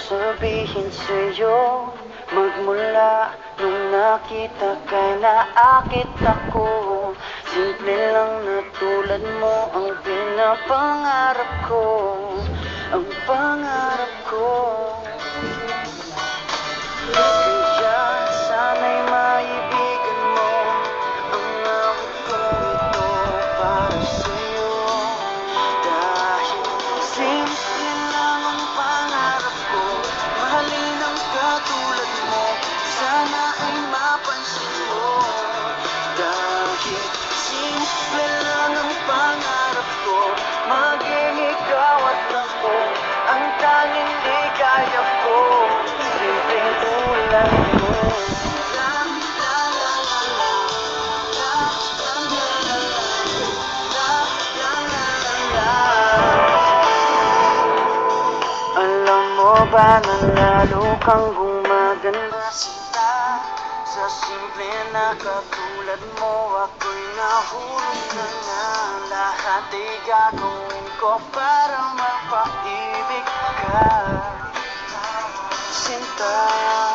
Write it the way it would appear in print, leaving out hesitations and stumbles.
sabihin sa'yo, magmula nung nakita kay naakit ako. Simple lang na tulad mo ang pinapangarap ko, ang pangarap ko. Kaya sana'y maibigan mo ang awit kong ito para sa'yo. Dahil simple lang ang pangarap ko, mahalin ang katulad mo, sana ay mapansin mo. Dahil simple lang ang pangarap ko, maging ikaw at ako ang tanging ligaya ko. Simpleng tulad mo. La la la la la, la la la la la, la la la la. Alam mo ba na lalo kang gumaganda sinta, sa simple na katulad mo ako'y nahulog na nga. Lahat ay gagawin ko para mapaibig ka, sinta.